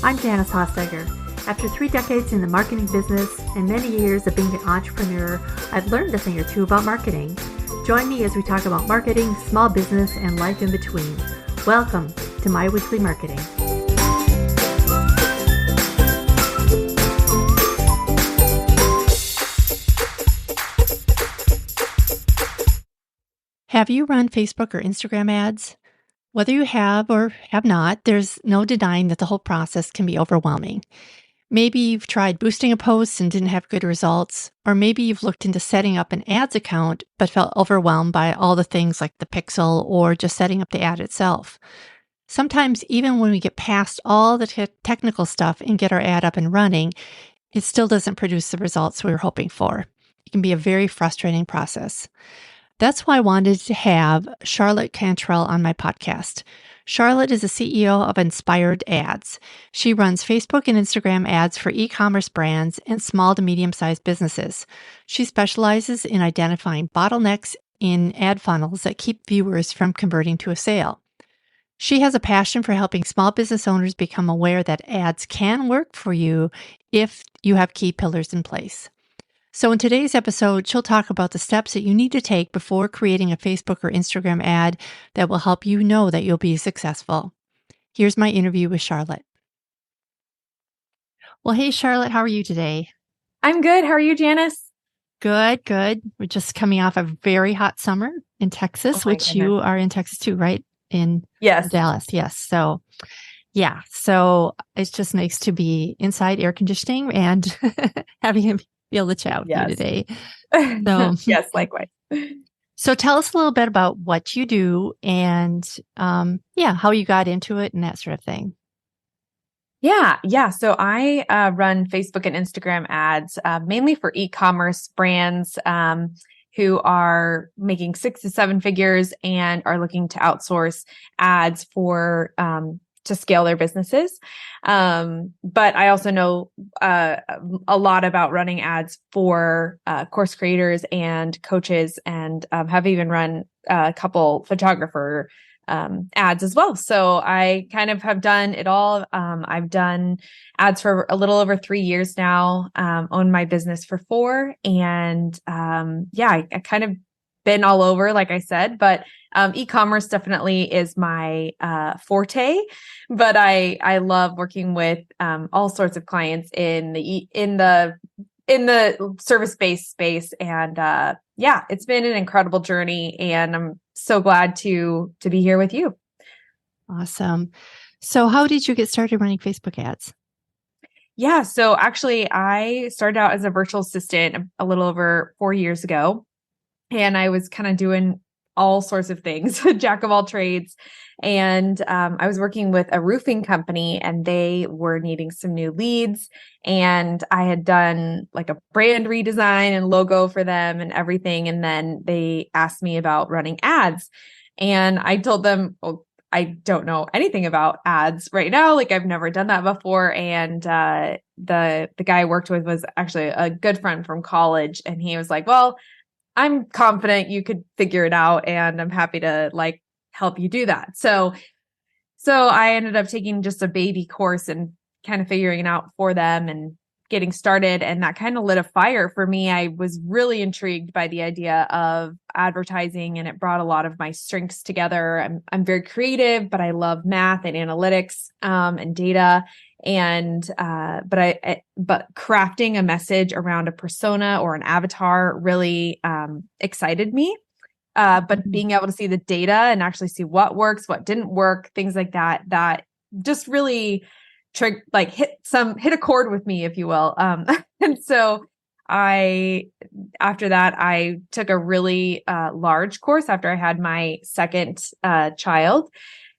I'm Janice Hostegger. After 3 decades in the marketing business and many years of being an entrepreneur, I've learned a thing or two about marketing. Join me as we talk about marketing, small business, and life in between. Welcome to My Weekly Marketing. Have you run Facebook or Instagram ads? Whether you have or have not, there's no denying that the whole process can be overwhelming. Maybe you've tried boosting a post and didn't have good results, or maybe you've looked into setting up an ads account but felt overwhelmed by all the things like the pixel or just setting up the ad itself. Sometimes even when we get past all the technical stuff and get our ad up and running, it still doesn't produce the results we were hoping for. It can be a very frustrating process. That's why I wanted to have Charlotte Cantrell on my podcast. Charlotte is the CEO of Inspired Ads. She runs Facebook and Instagram ads for e-commerce brands and small to medium-sized businesses. She specializes in identifying bottlenecks in ad funnels that keep viewers from converting to a sale. She has a passion for helping small business owners become aware that ads can work for you if you have key pillars in place. So in today's episode, she'll talk about the steps that you need to take before creating a Facebook or Instagram ad that will help you know that you'll be successful. Here's my interview with Charlotte. Well, hey, Charlotte, how are you today? I'm good. How are you, Janice? Good. We're just coming off a very hot summer in Texas, which goodness. You are in Texas too, right? Yes. Dallas. Yes. So it's just nice to be inside air conditioning and having him be able to chat with you today. So, yes, likewise. So tell us a little bit about what you do and how you got into it and that sort of thing. Yeah. So I run Facebook and Instagram ads mainly for e-commerce brands who are making 6 to 7 figures and are looking to outsource ads for to scale their businesses. But I also know a lot about running ads for course creators and coaches, and have even run a couple photographer ads as well. So I kind of have done it all. I've done ads for a little over 3 years now, owned my business for 4. And I kind of been all over, like I said, but e-commerce definitely is my forte, but I love working with all sorts of clients in the service-based space, and it's been an incredible journey, and I'm so glad to be here with you. Awesome. So how did you get started running Facebook ads? Yeah, so actually I started out as a virtual assistant a little over 4 years ago, and I was kind of doing all sorts of things, jack of all trades. And I was working with a roofing company, and they were needing some new leads. And I had done like a brand redesign and logo for them and everything. And then they asked me about running ads. And I told them, well, I don't know anything about ads right now. Like, I've never done that before. And the guy I worked with was actually a good friend from college. And he was like, well, I'm confident you could figure it out, and I'm happy to help you do that. So I ended up taking just a baby course and kind of figuring it out for them and getting started. And that kind of lit a fire for me. I was really intrigued by the idea of advertising, and it brought a lot of my strengths together. I'm very creative, but I love math and analytics, and data. And, but crafting a message around a persona or an avatar really, excited me. But being able to see the data and actually see what works, what didn't work, things like that just really hit a chord with me, if you will. And so after that, I took a really, large course after I had my second, child.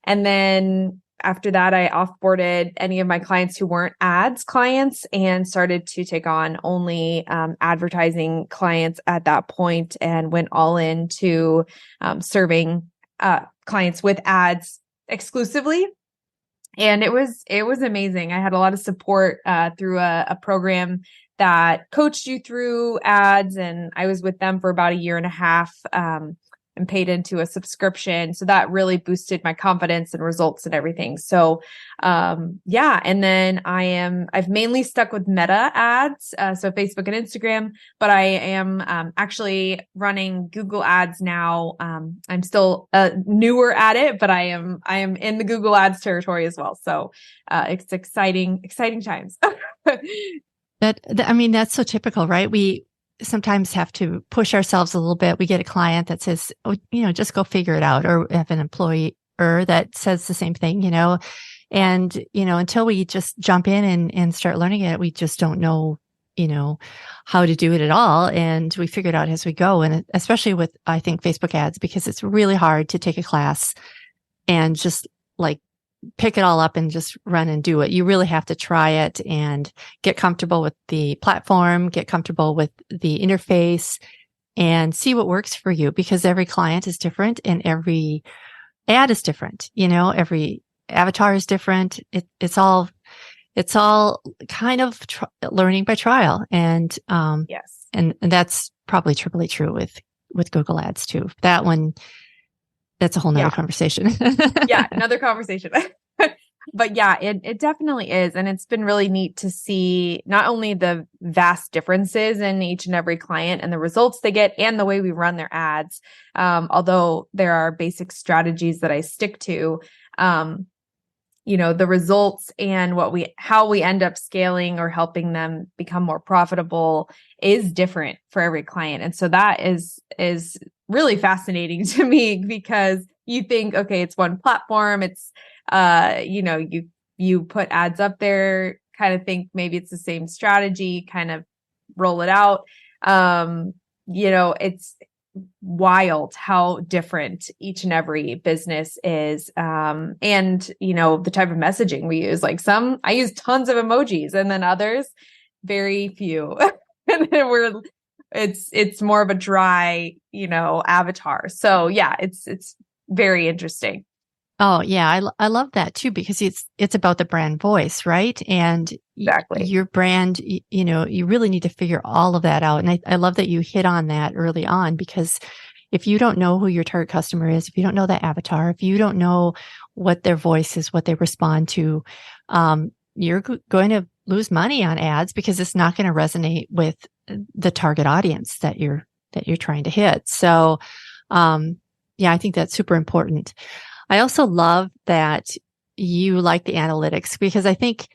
And then after that, I offboarded any of my clients who weren't ads clients and started to take on only advertising clients at that point, and went all into serving clients with ads exclusively. And it was amazing. I had a lot of support through a program that coached you through ads, and I was with them for about 1.5 years. and paid into a subscription. So that really boosted my confidence and results and everything. So, yeah. And then I've mainly stuck with Meta ads. So Facebook and Instagram, but I am, actually running Google ads now. I'm still, newer at it, but I am in the Google ads territory as well. So, it's exciting times. I mean, that's so typical, right? We sometimes have to push ourselves a little bit. We get a client that says, oh, just go figure it out, or have an employee that says the same thing, and, until we just jump in and start learning it, we just don't know, how to do it at all. And we figure it out as we go. And especially with, I think, Facebook ads, because it's really hard to take a class and just like pick it all up and just run and do it. You really have to try it and get comfortable with the platform, get comfortable with the interface, and see what works for you, because every client is different and every ad is different. Every avatar is different. It's all kind of learning by trial. And, yes. And that's probably triply true with Google ads too. That one, that's a whole nother conversation. Yeah, another conversation. But yeah, it definitely is. And it's been really neat to see not only the vast differences in each and every client and the results they get and the way we run their ads. Although there are basic strategies that I stick to, the results and how we end up scaling or helping them become more profitable is different for every client. And so that is really fascinating to me, because you think, okay, it's one platform. It's, you put ads up there, kind of think maybe it's the same strategy, kind of roll it out. It's wild how different each and every business is. And, the type of messaging we use, like I use tons of emojis, and then others, very few. And then it's more of a dry, avatar. So yeah, it's very interesting. Oh yeah, I love that too, because it's about the brand voice, right? And Exactly. Your brand, you really need to figure all of that out. And I love that you hit on that early on, because if you don't know who your target customer is, if you don't know that avatar, if you don't know what their voice is, what they respond to, you're going to lose money on ads, because it's not going to resonate with the target audience that you're trying to hit. So, yeah, I think that's super important. I also love that you like the analytics, because I think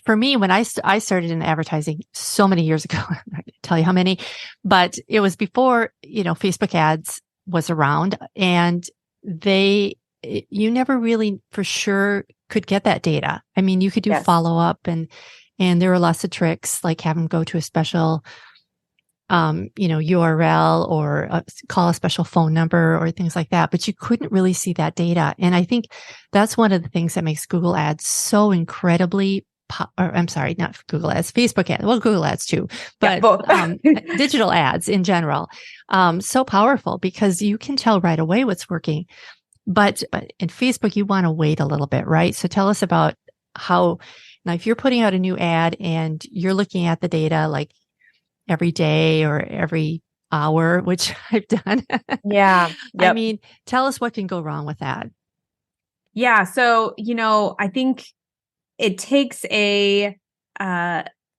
for me, when I started in advertising so many years ago, I'm not going to tell you how many, but it was before, Facebook ads was around, and you never really for sure could get that data. I mean, you could do follow up, and there were lots of tricks, like have them go to a special URL, or call a special phone number or things like that, but you couldn't really see that data. And I think that's one of the things that makes Google ads so incredibly, I'm sorry, not Google ads, Facebook ads, well, Google ads too, but digital ads in general, so powerful, because you can tell right away what's working. But in Facebook, you want to wait a little bit, right? So tell us about now, if you're putting out a new ad and you're looking at the data, like every day or every hour, which I've done. Yeah. Yep. I mean, tell us what can go wrong with that. Yeah. So, I think it takes an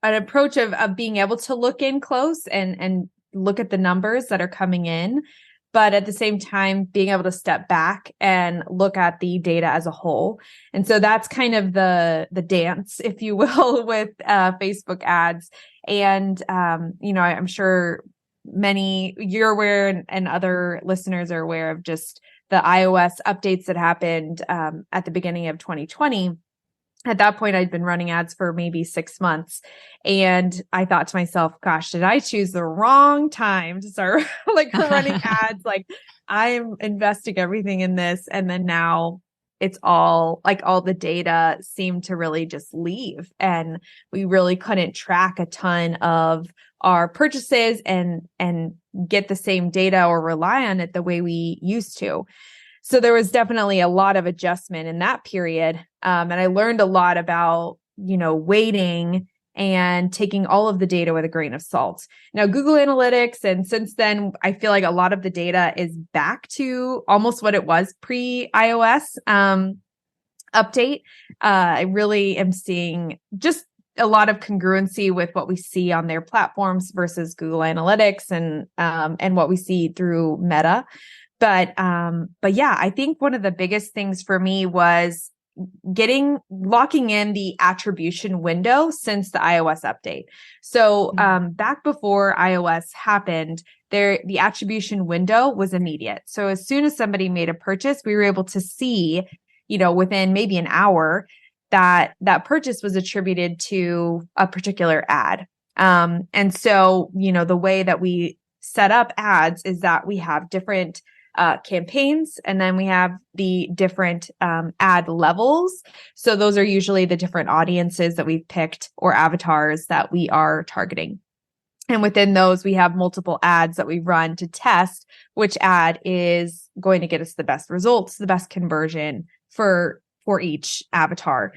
approach of being able to look in close and look at the numbers that are coming in, but at the same time, being able to step back and look at the data as a whole. And so that's kind of the dance, if you will, with Facebook ads. And, I'm sure you're aware, and other listeners are aware of just the iOS updates that happened at the beginning of 2020. At that point, I'd been running ads for maybe 6 months. And I thought to myself, gosh, did I choose the wrong time to start running ads? Like, I'm investing everything in this. And then now it's all the data seemed to really just leave. And we really couldn't track a ton of our purchases and get the same data or rely on it the way we used to. So there was definitely a lot of adjustment in that period. And I learned a lot about, waiting and taking all of the data with a grain of salt. Now, Google Analytics, and since then, I feel like a lot of the data is back to almost what it was pre-iOS update. I really am seeing just a lot of congruency with what we see on their platforms versus Google Analytics and what we see through Meta. But yeah, I think one of the biggest things for me was locking in the attribution window since the iOS update. So back before iOS happened, the attribution window was immediate. So as soon as somebody made a purchase, we were able to see, within maybe an hour that purchase was attributed to a particular ad. And so, the way that we set up ads is that we have different campaigns, and then we have the different ad levels. So those are usually the different audiences that we've picked or avatars that we are targeting. And within those, we have multiple ads that we run to test which ad is going to get us the best results, the best conversion for each avatar.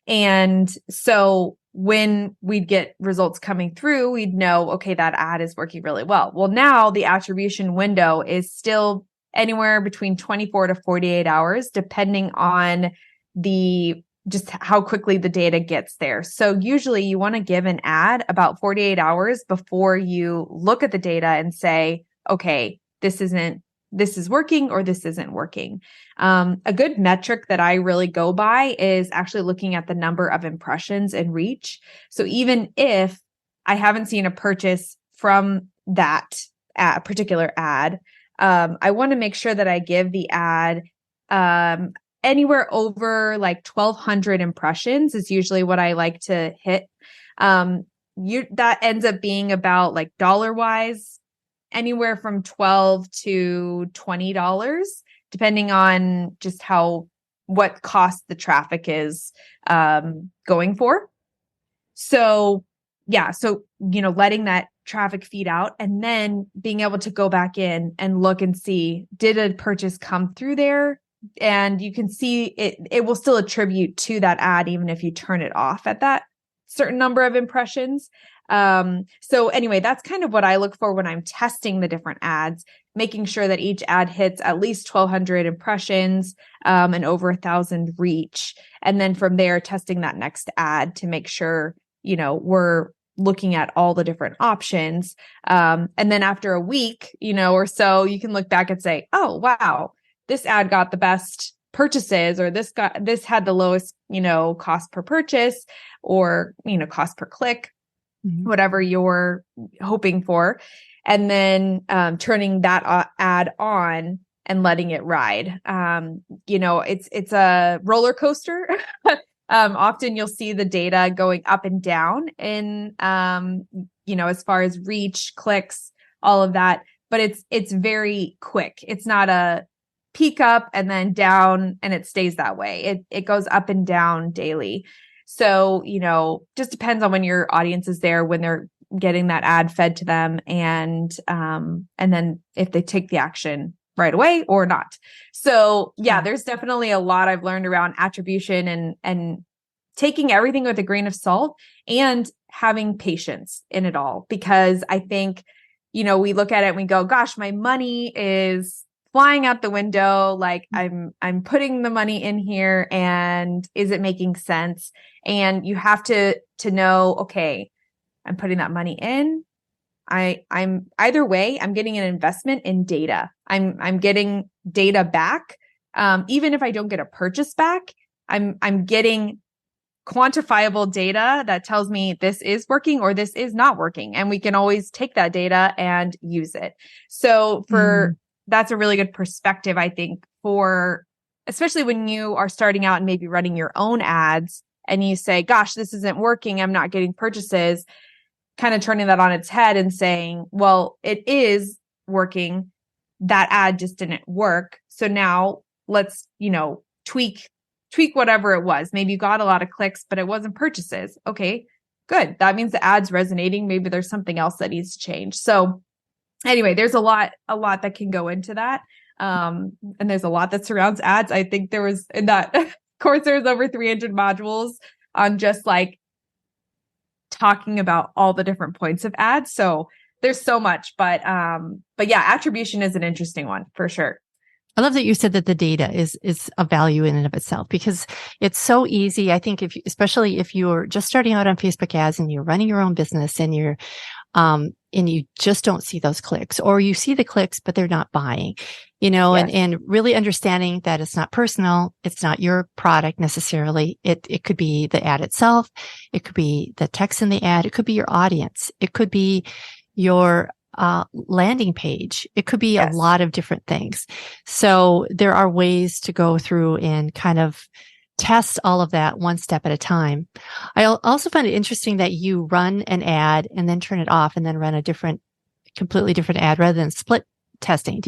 And so when we'd get results coming through, we'd know, okay, that ad is working really well. Well, now the attribution window is still anywhere between 24 to 48 hours, depending on just how quickly the data gets there. So usually you want to give an ad about 48 hours before you look at the data and say, okay, this is working or this isn't working. A good metric that I really go by is actually looking at the number of impressions and reach. So even if I haven't seen a purchase from that particular ad, I want to make sure that I give the ad anywhere over like 1,200 impressions is usually what I like to hit. That ends up being about, like, dollar-wise, anywhere from $12 to $20, depending on just what cost the traffic is going for. So yeah, letting that traffic feed out and then being able to go back in and look and see, did a purchase come through there? And you can see it will still attribute to that ad, even if you turn it off at that certain number of impressions. So anyway, that's kind of what I look for when I'm testing the different ads, making sure that each ad hits at least 1,200 impressions and over 1,000 reach. And then from there, testing that next ad to make sure, we're looking at all the different options. And then after a week, or so, you can look back and say, oh, wow, this ad got the best purchases, or this had the lowest, cost per purchase, or, cost per click, whatever you're hoping for. And then turning that ad on and letting it ride. It's a roller coaster. Often you'll see the data going up and down in, as far as reach, clicks, all of that, but it's very quick. It's not a peak up and then down and it stays that way. It goes up and down daily. So, just depends on when your audience is there, when they're getting that ad fed to them, and then if they take the action right away or not. So yeah, there's definitely a lot I've learned around attribution and taking everything with a grain of salt and having patience in it all. Because I think, we look at it and we go, gosh, my money is flying out the window. Like I'm putting the money in here, and is it making sense? And you have to know, okay, I'm putting that money in. I'm either way, I'm getting an investment in data. I'm getting data back. Even if I don't get a purchase back, I'm getting quantifiable data that tells me this is working or this is not working. And we can always take that data and use it. So that's a really good perspective, I think, for especially when you are starting out and maybe running your own ads and you say, gosh, this isn't working, I'm not getting purchases, kind of turning that on its head and saying, well, it is working. That ad just didn't work. So now let's, tweak whatever it was. Maybe you got a lot of clicks, but it wasn't purchases. Okay, good. That means the ad's resonating. Maybe there's something else that needs to change. So anyway, there's a lot that can go into that. And there's a lot that surrounds ads. I think there was in that course, there's over 300 modules on just like talking about all the different points of ads. So there's so much, but yeah, attribution is an interesting one for sure. I love that you said that the data is a value in and of itself, because it's so easy. I think especially if you're just starting out on Facebook ads and you're running your own business and and you just don't see those clicks, or you see the clicks, but they're not buying, Yes. and really understanding that it's not personal. It's not your product necessarily. It could be the ad itself. It could be the text in the ad. It could be your audience. It could be your landing page. It could be Yes. a lot of different things. So there are ways to go through and kind of test all of that one step at a time. I also find it interesting that you run an ad and then turn it off and then run a completely different ad rather than split testing.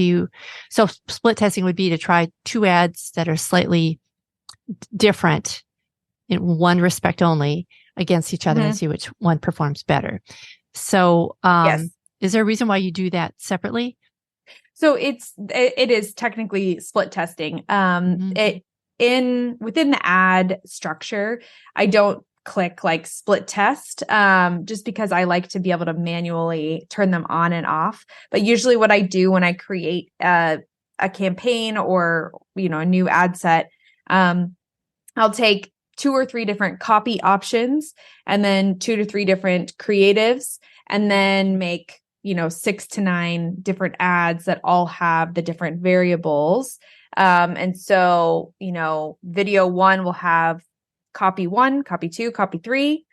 So split testing would be to try two ads that are slightly different in one respect only against each other and see which one performs better. So, Yes. is there a reason why you do that separately? So it is technically split testing. Within the ad structure, I don't click like split test, just because I like to be able to manually turn them on and off. But usually what I do when I create a campaign or, a new ad set, I'll take 2 or 3 different copy options and then 2 to 3 different creatives, and then make 6 to 9 different ads that all have the different variables. And so, video 1 will have copy 1, copy 2, copy 3,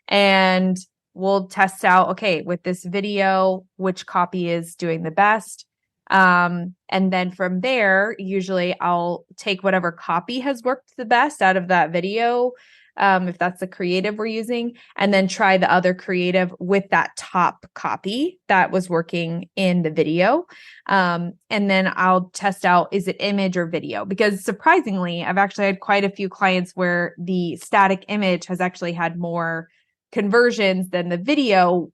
and we'll test out, okay, with this video, which copy is doing the best. And then from there, usually I'll take whatever copy has worked the best out of that video, if that's the creative we're using, and then try the other creative with that top copy that was working in the video. And then I'll test out, is it image or video? Because surprisingly, I've actually had quite a few clients where the static image has actually had more conversions than the video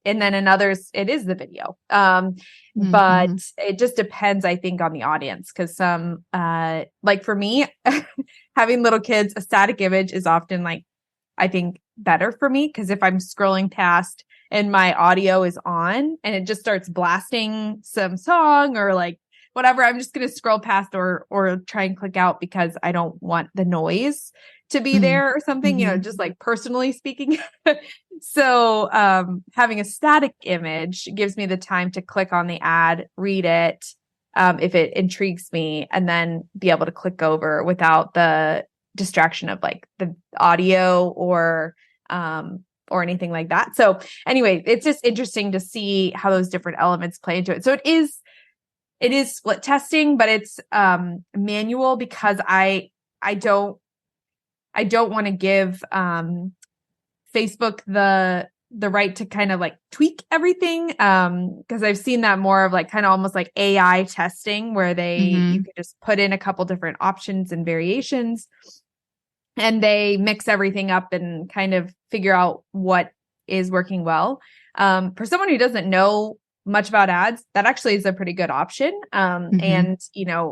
and then in others, it is the video. But it just depends, I think, on the audience. Cause some, like for me, having little kids, a static image is often like, I think better for me. Cause if I'm scrolling past and my audio is on and it just starts blasting some song or like whatever, I'm just going to scroll past or try and click out because I don't want the noise to be there or something, just like personally speaking. So, having a static image gives me the time to click on the ad, read it, if it intrigues me, and then be able to click over without the distraction of like the audio or anything like that. So anyway, it's just interesting to see how those different elements play into it. So it is split testing, but it's manual because I don't want to give Facebook the right to kind of like tweak everything, because I've seen that more of like kind of almost like AI testing where you can just put in a couple different options and variations and they mix everything up and kind of figure out what is working well. For someone who doesn't know much about ads, that actually is a pretty good option. And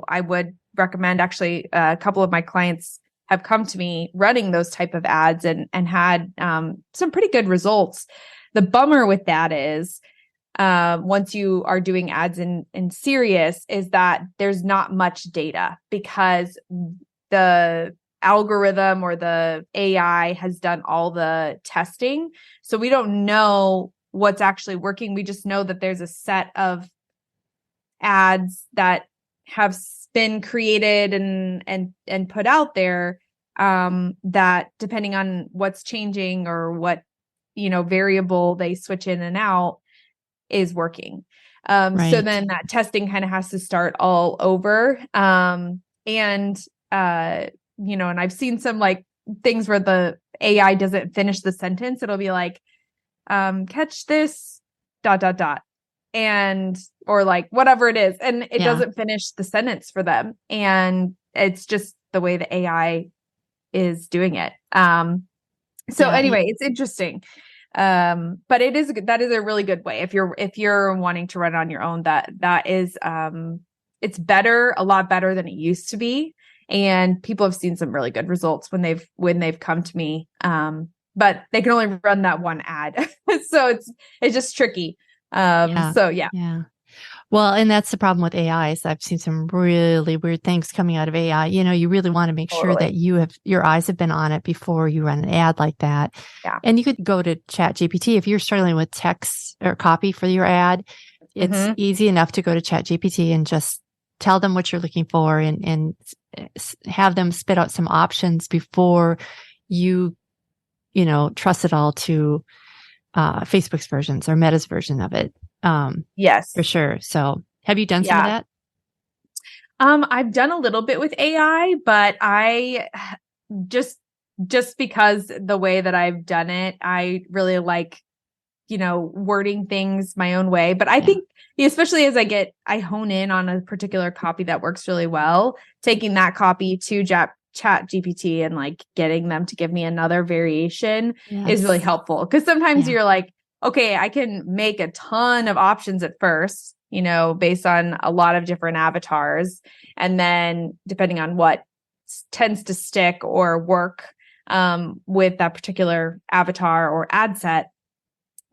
I would recommend, actually, a couple of my clients have come to me running those type of ads and had some pretty good results. The bummer with that is, once you are doing ads in serious, is that there's not much data because the algorithm or the AI has done all the testing. So we don't know what's actually working. We just know that there's a set of ads that have been created and put out there, that depending on what's changing or what variable they switch in and out is working. Right. So then that testing kind of has to start all over. And I've seen some like things where the AI doesn't finish the sentence. It'll be like, catch this ... and or like whatever it is, and it doesn't finish the sentence for them, and it's just the way the AI is doing it. Anyway, it's interesting, but that is a really good way if you're wanting to run on your own. That is it's better, a lot better than it used to be, and people have seen some really good results when they've come to me but they can only run that one ad. So it's just tricky. Yeah. So yeah. Yeah. Well, and that's the problem with AI is I've seen some really weird things coming out of AI. You really want to make sure that Totally. your eyes have been on it before you run an ad like that. Yeah. And you could go to ChatGPT if you're struggling with text or copy for your ad. It's easy enough to go to ChatGPT and just tell them what you're looking for and have them spit out some options before you trust it all to Facebook's versions or Meta's version of it. Yes. For sure. So have you done some of Yeah. that? I've done a little bit with AI, but I just because the way that I've done it, I really like, wording things my own way. But I think, especially as I hone in on a particular copy that works really well, taking that copy to Chat GPT and like getting them to give me another variation is really helpful. Because sometimes you're like, okay, I can make a ton of options at first, based on a lot of different avatars. And then depending on what tends to stick or work with that particular avatar or ad set,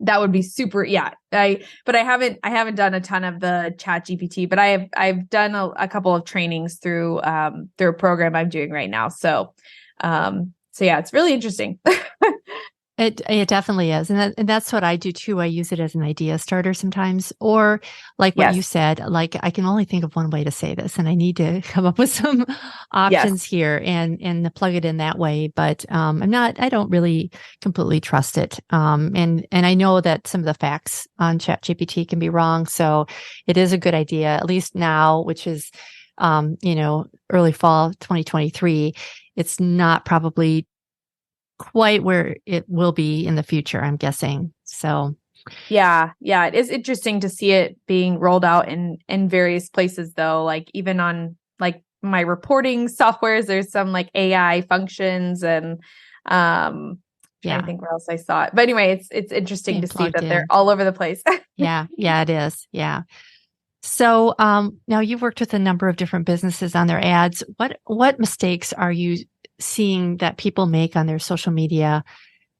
that would be super. Yeah. But I haven't done a ton of the Chat GPT, but I've done a couple of trainings through a program I'm doing right now. So yeah, it's really interesting. It definitely is. And that's what I do too. I use it as an idea starter sometimes, or like what you said, like I can only think of one way to say this and I need to come up with some options here and plug it in that way. But I don't really completely trust it. And I know that some of the facts on ChatGPT can be wrong. So it is a good idea, at least now, which is, early fall 2023. It's not probably quite where it will be in the future, I'm guessing. So yeah, it is interesting to see it being rolled out in various places though, like even on like my reporting softwares, there's some like AI functions and trying to think where else I saw it. But anyway, it's interesting to see that they're all over the place. Yeah, it is. Yeah. So now you've worked with a number of different businesses on their ads. What mistakes are you seeing that people make on their social media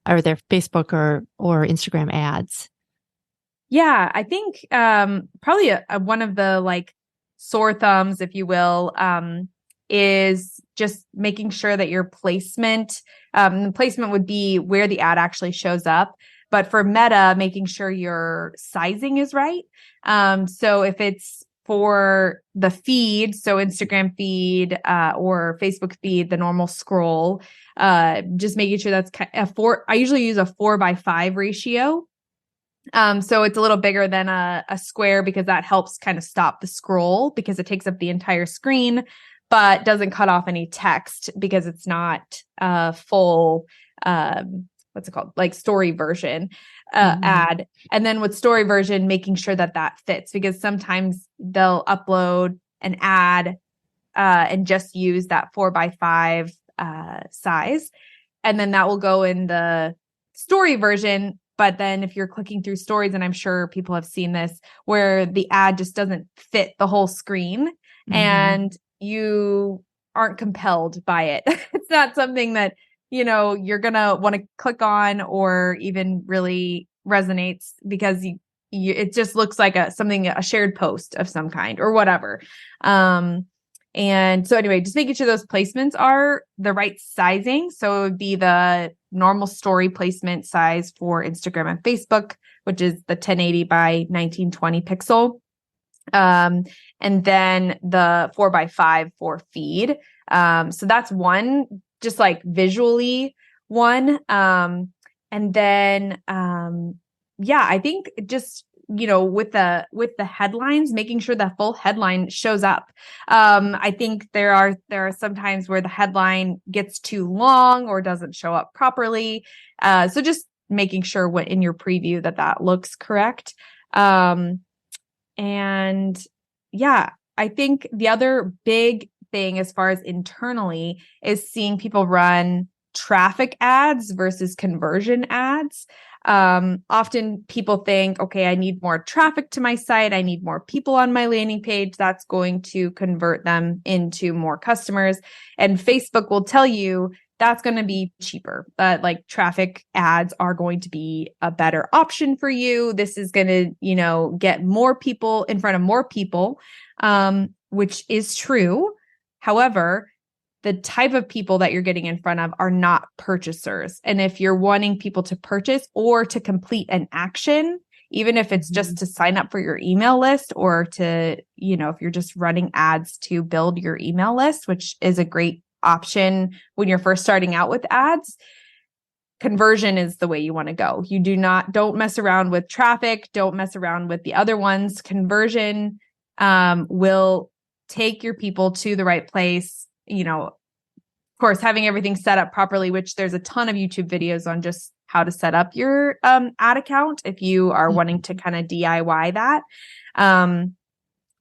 or their Facebook or Instagram ads? Yeah, I think probably one of the like sore thumbs, if you will, is just making sure that your placement would be where the ad actually shows up. But for Meta, making sure your sizing is right. So if it's for the feed, so Instagram feed or Facebook feed, the normal scroll, just making sure that's I usually use a 4:5 ratio. So it's a little bigger than a square because that helps kind of stop the scroll because it takes up the entire screen, but doesn't cut off any text because it's not a full, what's it called? Like story version ad. And then with story version, making sure that fits because sometimes they'll upload an ad and just use that 4:5 size. And then that will go in the story version. But then if you're clicking through stories, and I'm sure people have seen this, where the ad just doesn't fit the whole screen and you aren't compelled by it. It's not something that, you're going to want to click on or even really resonates because it just looks like a shared post of some kind or whatever. And so anyway, just making sure those placements are the right sizing. So it would be the normal story placement size for Instagram and Facebook, which is the 1080 by 1920 pixel. And then the 4:5 for feed. So that's one, just like visually one. And then, I think just, with the headlines, making sure that full headline shows up. I think there are some times where the headline gets too long or doesn't show up properly. So just making sure what in your preview that looks correct. And I think the other big thing as far as internally is seeing people run traffic ads versus conversion ads. Often people think, okay, I need more traffic to my site. I need more people on my landing page. That's going to convert them into more customers. And Facebook will tell you that's going to be cheaper. Like traffic ads are going to be a better option for you. This is going to, get more people in front of more people, which is true. However, the type of people that you're getting in front of are not purchasers. And if you're wanting people to purchase or to complete an action, even if it's just to sign up for your email list or to, if you're just running ads to build your email list, which is a great option when you're first starting out with ads, conversion is the way you want to go. You don't mess around with traffic. Don't mess around with the other ones. Conversion will take your people to the right place. Of course, having everything set up properly, which there's a ton of YouTube videos on just how to set up your ad account if you are wanting to kind of DIY that.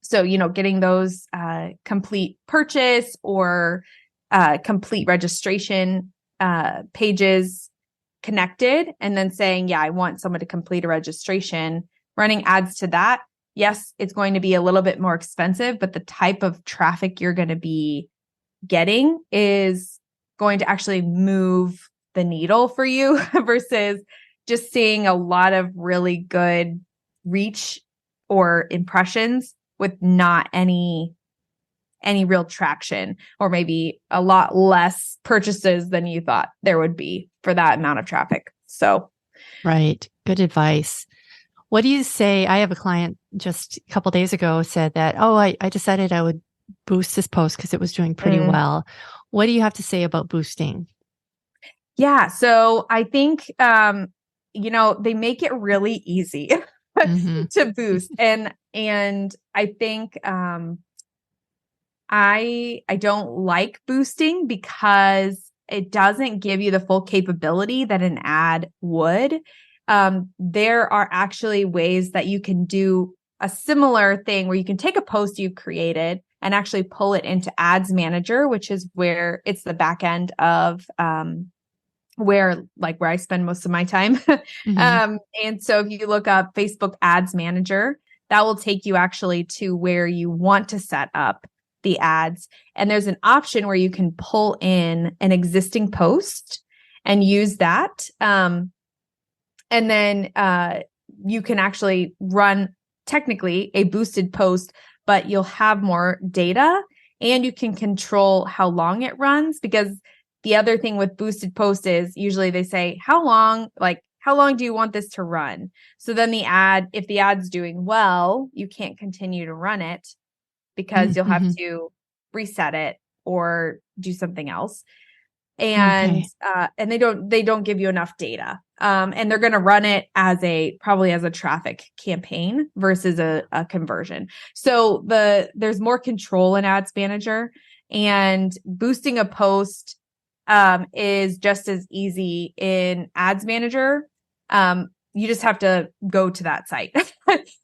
So, getting those complete purchase or complete registration pages connected and then saying, I want someone to complete a registration, running ads to that. Yes, it's going to be a little bit more expensive, but the type of traffic you're going to be getting is going to actually move the needle for you versus just seeing a lot of really good reach or impressions with not any real traction, or maybe a lot less purchases than you thought there would be for that amount of traffic. So, right. Good advice. What do you say? I have a client just a couple days ago said that, I decided I would boost this post because it was doing pretty well. What do you have to say about boosting? Yeah. So I think, they make it really easy to boost. And I think, I don't like boosting because it doesn't give you the full capability that an ad would. There are actually ways that you can do a similar thing where you can take a post you've created and actually pull it into Ads Manager, which is where it's the back end of where I spend most of my time. And so if you look up Facebook Ads Manager, that will take you actually to where you want to set up the ads. And there's an option where you can pull in an existing post and use that. And then you can actually run technically a boosted post, but you'll have more data and you can control how long it runs, because the other thing with boosted posts is usually they say, how long do you want this to run? So then if the ad's doing well, you can't continue to run it because you'll have to reset it or do something else. And and they don't give you enough data. And they're going to run it probably as a traffic campaign versus a conversion. So there's more control in Ads Manager, and boosting a post is just as easy in Ads Manager. You just have to go to that site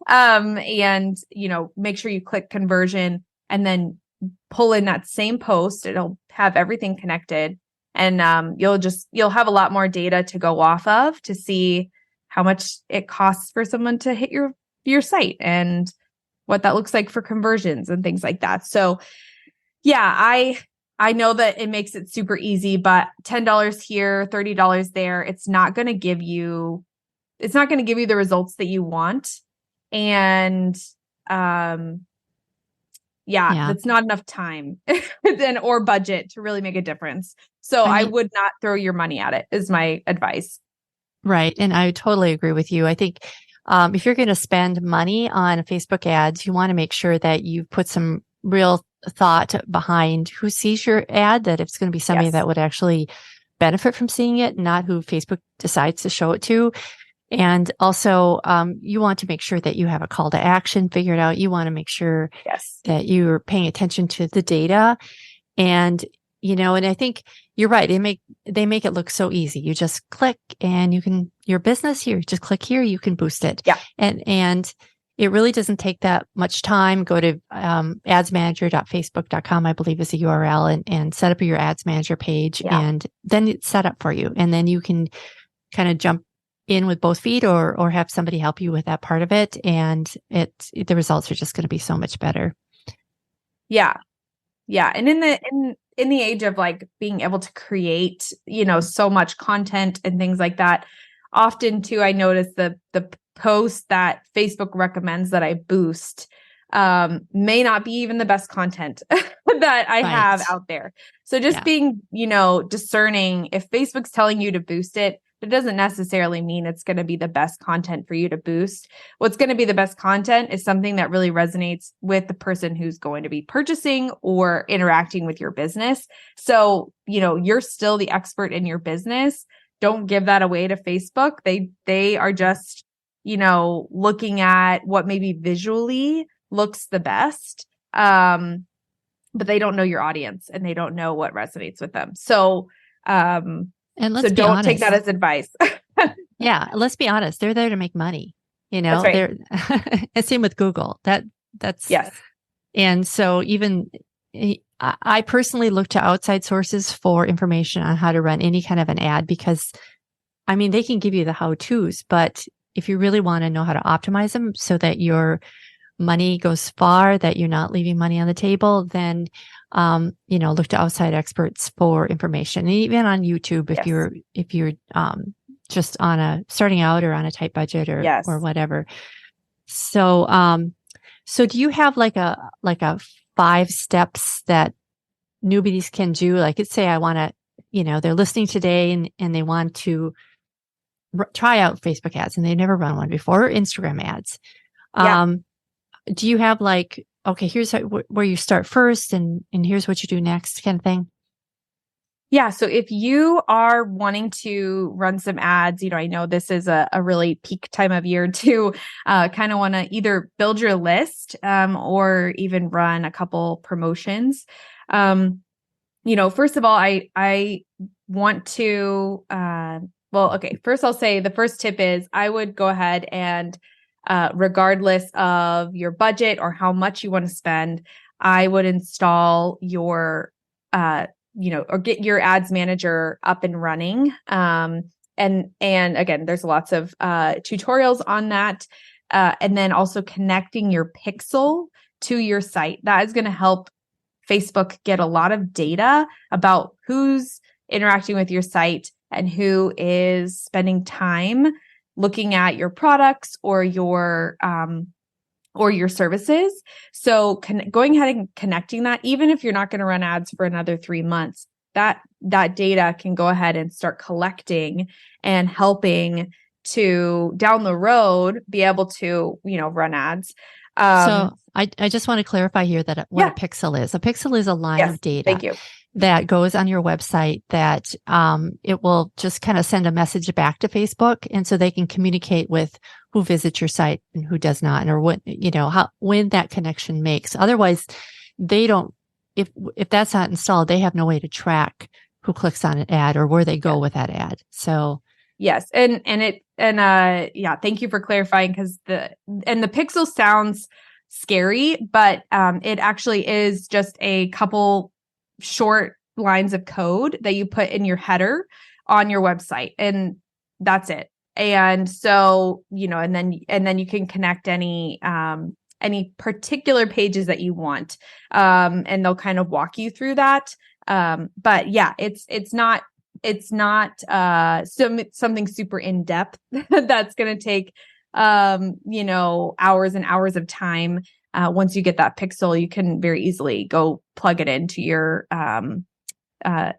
and make sure you click conversion and then pull in that same post. It'll have everything connected. And you'll have a lot more data to go off of to see how much it costs for someone to hit your site and what that looks like for conversions and things like that. So yeah, I know that it makes it super easy, but $10 here, $30 there, it's not going to give you the results that you want. And that's not enough time or budget to really make a difference. So I would not throw your money at it, is my advice. Right. And I totally agree with you. I think if you're going to spend money on Facebook ads, you want to make sure that you put some real thought behind who sees your ad, that it's going to be somebody that would actually benefit from seeing it, not who Facebook decides to show it to. And also, you want to make sure that you have a call to action figured out. You want to make sure that you're paying attention to the data. And, and I think you're right. They make it look so easy. You just click and your business here, just click here, you can boost it. Yeah. And it really doesn't take that much time. Go to adsmanager.facebook.com, I believe is the URL, and set up your ads manager page. Yeah. And then it's set up for you. And then you can kind of jump in with both feet or have somebody help you with that part of it. And the results are just going to be so much better. Yeah. Yeah. And in the age of like being able to create, so much content and things like that, often too, I notice the post that Facebook recommends that I boost may not be even the best content that I have out there. So just being, discerning, if Facebook's telling you to boost it, it doesn't necessarily mean it's going to be the best content for you to boost. What's going to be the best content is something that really resonates with the person who's going to be purchasing or interacting with your business. So, you're still the expert in your business. Don't give that away to Facebook. They are just, looking at what maybe visually looks the best. But they don't know your audience and they don't know what resonates with them. So, and let's so be don't honest. take that as advice. Yeah, let's be honest. They're there to make money. That's right. And same with Google. That's yes. And so even I personally look to outside sources for information on how to run any kind of an ad, because they can give you the how-tos, but if you really want to know how to optimize them so that your money goes far, that you're not leaving money on the table, then, look to outside experts for information. And even on YouTube, if you're just starting out or on a tight budget or whatever. So, so do you have like a 5 steps that newbies can do? Like, let's say I want to, they're listening today and they want to try out Facebook ads and they've never run one before, or Instagram ads. Do you have like, okay, here's where you start first and here's what you do next kind of thing? Yeah. So if you are wanting to run some ads, I know this is a really peak time of year to kind of want to either build your list or even run a couple promotions. First of all, I want to, first I'll say the first tip is I would go ahead and regardless of your budget or how much you want to spend, I would install your, or get your ads manager up and running. And again, there's lots of tutorials on that. And then also connecting your pixel to your site. That is going to help Facebook get a lot of data about who's interacting with your site and who is spending time looking at your products or your services. So going ahead and connecting that, even if you're not going to run ads for another 3 months, that data can go ahead and start collecting and helping to down the road be able to, run ads. So I just want to clarify here that what a pixel is. A pixel is a line of data. Thank you. That goes on your website that it will just kind of send a message back to Facebook, and so they can communicate with who visits your site and who does not, or what when that connection makes. Otherwise, they don't. If that's not installed, they have no way to track who clicks on an ad or where they go with that ad. So yes, thank you for clarifying, because the pixel sounds scary, but it actually is just a couple short lines of code that you put in your header on your website, and that's it. And so, and then you can connect any particular pages that you want. And they'll kind of walk you through that. But yeah, it's not something super in depth that's going to take, hours and hours of time. Once you get that pixel, you can very easily go plug it into your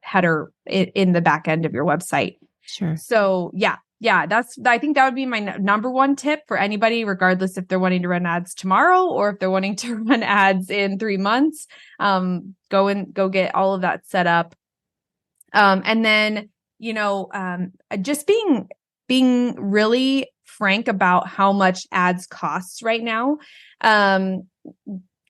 header in the back end of your website. Sure. So I think that would be my number one tip for anybody, regardless if they're wanting to run ads tomorrow or if they're wanting to run ads in 3 months. Go get all of that set up. And then, just being really frank about how much ads costs right now.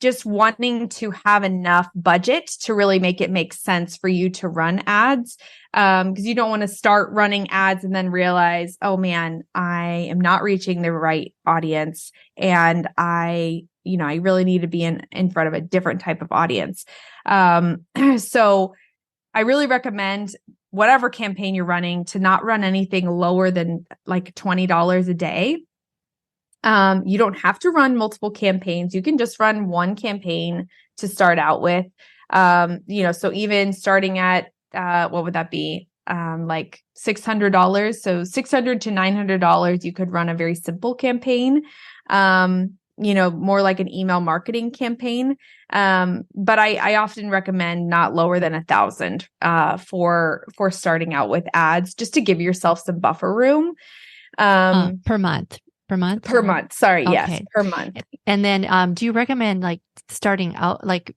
Just wanting to have enough budget to really make it make sense for you to run ads. Because you don't want to start running ads and then realize, oh man, I am not reaching the right audience. And I really need to be in front of a different type of audience. So I really recommend whatever campaign you're running to not run anything lower than like $20 a day. You don't have to run multiple campaigns. You can just run one campaign to start out with. So even starting at, what would that be? Like $600. So $600 to $900, you could run a very simple campaign. More like an email marketing campaign. But I often recommend not lower than 1,000 for starting out with ads, just to give yourself some buffer room. Per month. Per month? Per month. Sorry. Okay. Yes. Per month. And then, do you recommend like starting out like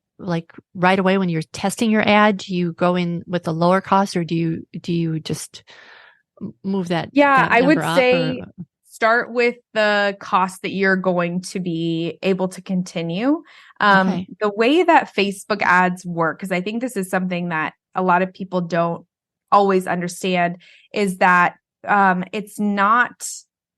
right away when you're testing your ad, do you go in with the lower cost, or do you just move that? Yeah, that I would number up, say or? start with the cost that you're going to be able to continue. Okay. The way that Facebook ads work, because I think this is something that a lot of people don't always understand, is that it's not,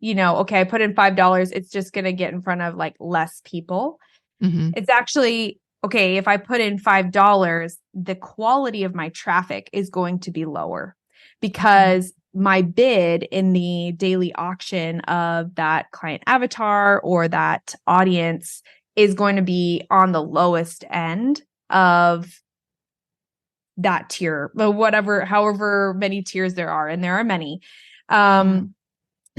okay, I put in $5, it's just going to get in front of like less people. Mm-hmm. It's actually, okay, if I put in $5, the quality of my traffic is going to be lower, because my bid in the daily auction of that client avatar or that audience is going to be on the lowest end of that tier, but however many tiers there are, and there are many. So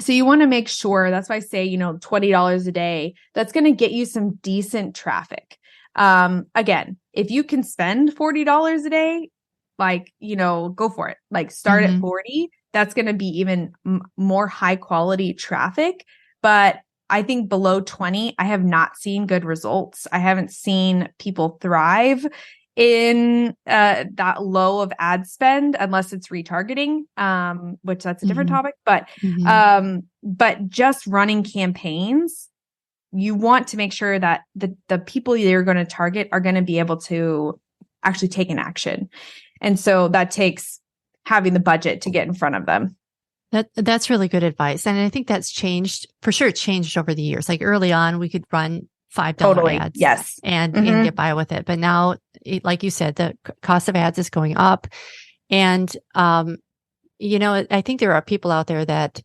you want to make sure, that's why I say, $20 a day, that's going to get you some decent traffic. Again, if you can spend $40 a day, go for it. Like start at 40. That's going to be even more high quality traffic. But I think below 20, I have not seen good results. I haven't seen people thrive in that low of ad spend, unless it's retargeting, which that's a different topic. But just running campaigns, you want to make sure that the people you're going to target are going to be able to actually take an action. And so that takes having the budget to get in front of them. That's really good advice. And I think that's changed, for sure. It's changed over the years. Like early on, we could run $5 ads, yes, and get by with it. But now, like you said, the cost of ads is going up. And, I think there are people out there that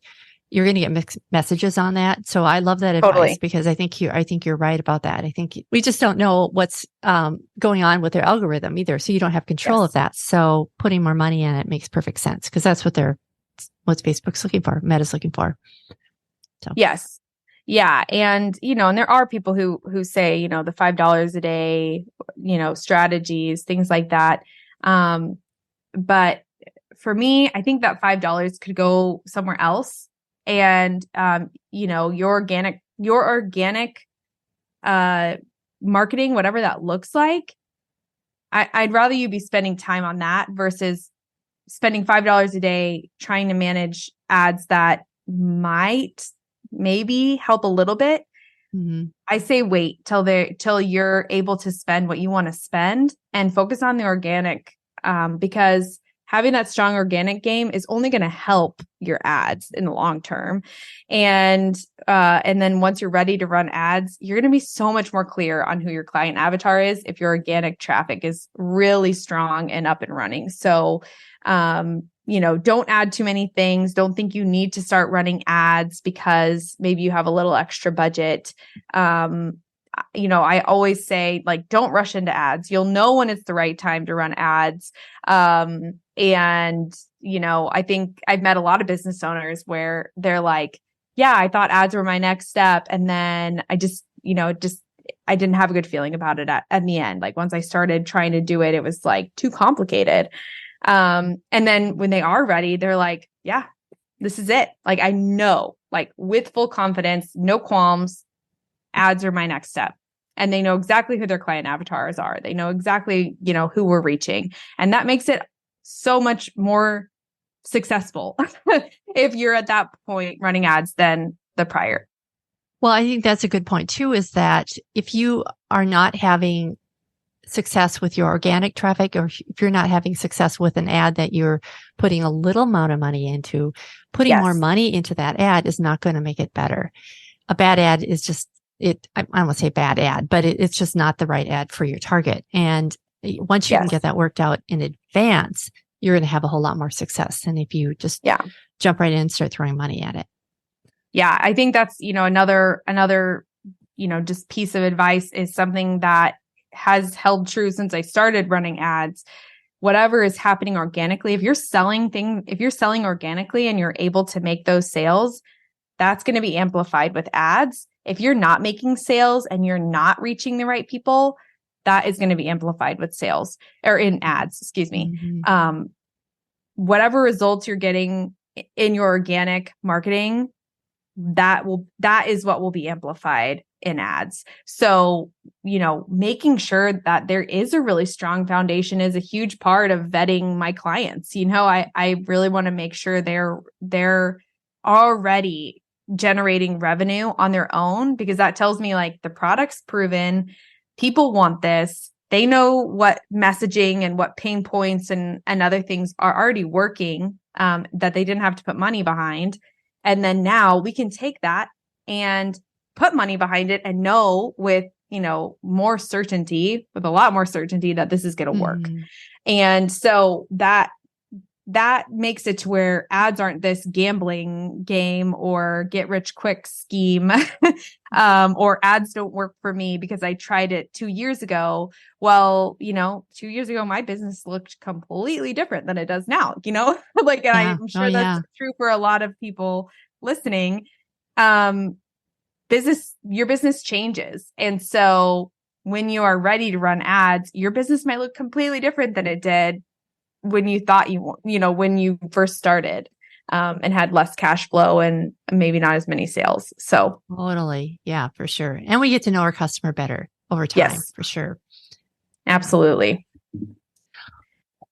you're going to get mixed messages on that. So I love that advice, because I think you're right about that. I think we just don't know what's going on with their algorithm either. So you don't have control of that. So putting more money in it makes perfect sense, because that's what Facebook's looking for, Meta's looking for. So yes. Yeah. And, and there are people who say, the $5 a day, strategies, things like that. But for me, I think that $5 could go somewhere else. And, your organic marketing, whatever that looks like, I'd rather you be spending time on that versus spending $5 a day trying to manage ads that might maybe help a little bit. I say wait till you're able to spend what you want to spend and focus on the organic, because having that strong organic game is only going to help your ads in the long term. And then once you're ready to run ads, you're going to be so much more clear on who your client avatar is if your organic traffic is really strong and up and running. So, don't add too many things. Don't think you need to start running ads because maybe you have a little extra budget. I always say, like, don't rush into ads. You'll know when it's the right time to run ads. I think I've met a lot of business owners where they're like, yeah, I thought ads were my next step. And then I didn't have a good feeling about it at the end. Like once I started trying to do it, it was like too complicated. And then when they are ready, they're like, yeah, this is it. Like, I know, like with full confidence, no qualms, ads are my next step. And they know exactly who their client avatars are. They know exactly, who we're reaching. And that makes it so much more successful if you're at that point running ads than the prior. Well, I think that's a good point too, is that if you are not having success with your organic traffic, or if you're not having success with an ad that you're putting a little amount of money into, putting more money into that ad is not going to make it better. A bad ad is just, I don't want to say bad ad, but it's just not the right ad for your target. And once you can get that worked out in advance, you're going to have a whole lot more success than if you just jump right in and start throwing money at it. Yeah, I think that's, another, just piece of advice is something that has held true since I started running ads. Whatever is happening organically, if you're selling organically and you're able to make those sales, that's going to be amplified with ads. If you're not making sales and you're not reaching the right people, that is going to be amplified with sales or in ads, excuse me. Mm-hmm. Whatever results you're getting in your organic marketing, that is what will be amplified in ads. So, making sure that there is a really strong foundation is a huge part of vetting my clients. I really want to make sure they're already generating revenue on their own, because that tells me like the product's proven, people want this, they know what messaging and what pain points and other things are already working, that they didn't have to put money behind. And then now we can take that and put money behind it and know with, with a lot more certainty that this is going to work. Mm-hmm. And so that makes it to where ads aren't this gambling game or get rich quick scheme, or ads don't work for me because I tried it 2 years ago. Well, 2 years ago, my business looked completely different than it does now, like, and I'm sure that's true for a lot of people listening. Your business changes. And so when you are ready to run ads, your business might look completely different than it did when you thought when you first started, and had less cash flow and maybe not as many sales. So totally. Yeah, for sure. And we get to know our customer better over time. Yes, for sure. Absolutely.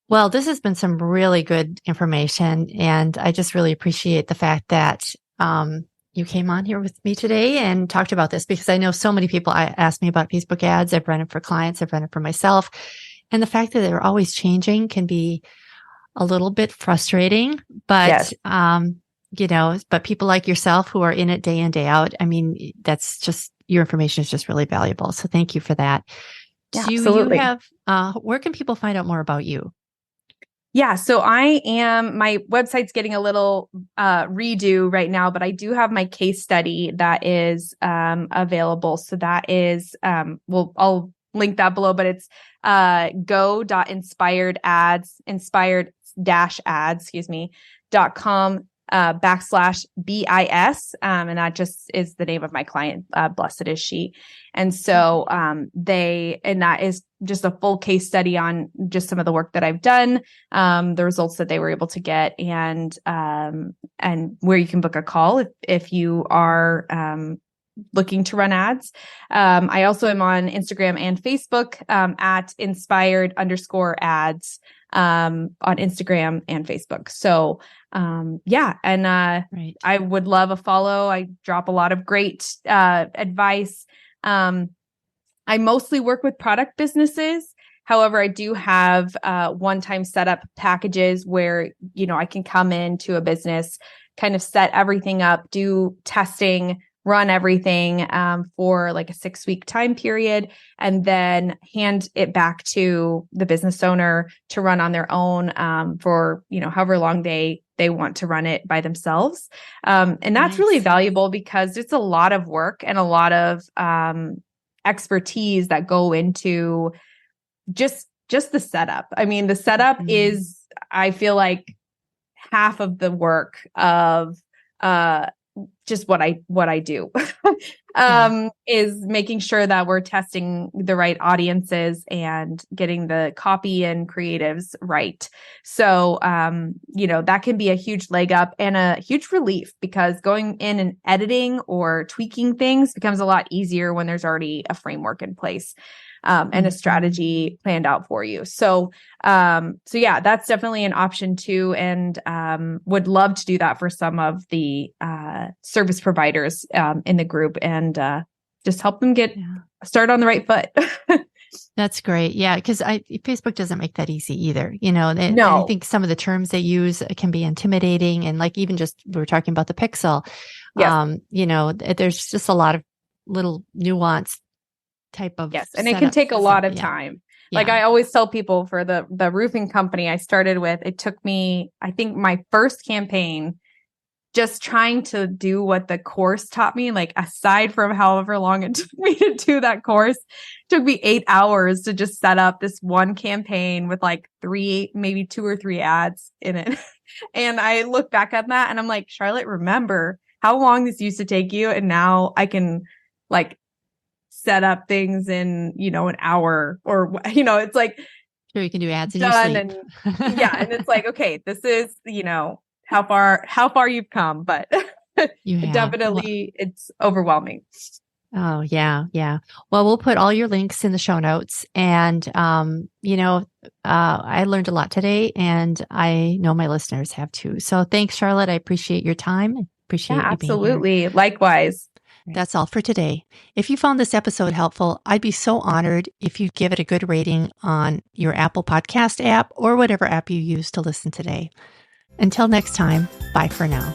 Well, this has been some really good information, and I just really appreciate the fact that you came on here with me today and talked about this, because I know so many people ask me about Facebook ads. I've run it for clients. I've run it for myself. And the fact that they're always changing can be a little bit frustrating, but, yes. But people like yourself who are in it day in, day out, I mean, that's just, your information is just really valuable. So thank you for that. Yeah, Do absolutely. you have, where can people find out more about you? Yeah, so my website's getting a little redo right now, but I do have my case study that is available. So that is, I'll link that below, but it's inspired-ads.com /BIS. And that just is the name of my client. Blessed is she. And so, that is just a full case study on just some of the work that I've done, the results that they were able to get, and where you can book a call if you are, looking to run ads. I also am on Instagram and Facebook, at inspired_ads, on Instagram and Facebook. So, right. I would love a follow. I drop a lot of great, advice. I mostly work with product businesses. However, I do have, one-time setup packages where, I can come into a business, kind of set everything up, do testing, run everything, for like a 6-week time period, and then hand it back to the business owner to run on their own, for, however long they want to run it by themselves. And that's really valuable because it's a lot of work and a lot of, expertise that go into just the setup. I mean, the setup is, I feel like, half of the work of, just what I do, is making sure that we're testing the right audiences and getting the copy and creatives right. So, that can be a huge leg up and a huge relief, because going in and editing or tweaking things becomes a lot easier when there's already a framework in place, and a strategy planned out for you. So yeah, that's definitely an option too. And, would love to do that for some of the, service providers, in the group, and, just help them get started on the right foot. That's great. Yeah. Because Facebook doesn't make that easy either. No. I think some of the terms they use can be intimidating. And like, even just, we were talking about the pixel, there's just a lot of little nuance type of. Yes. And it can take a lot of time. Like I always tell people, for the roofing company I started with, it took me, I think my first campaign just trying to do what the course taught me, like aside from however long it took me to do that course, it took me 8 hours to just set up this one campaign with like maybe 2 or 3 ads in it. And I look back at that and I'm like, Charlotte, remember how long this used to take you. And now I can like set up things in, an hour or, it's like, sure, you can do ads in your done. sleep. And yeah. And it's like, okay, this is, how far you've come, but You have. definitely it's overwhelming. Oh, yeah. Yeah. Well, we'll put all your links in the show notes. And, I learned a lot today, and I know my listeners have too. So thanks, Charlotte. I appreciate your time. Appreciate you being here. Absolutely. Likewise. That's all for today. If you found this episode helpful, I'd be so honored if you'd give it a good rating on your Apple Podcast app or whatever app you use to listen today. Until next time, bye for now.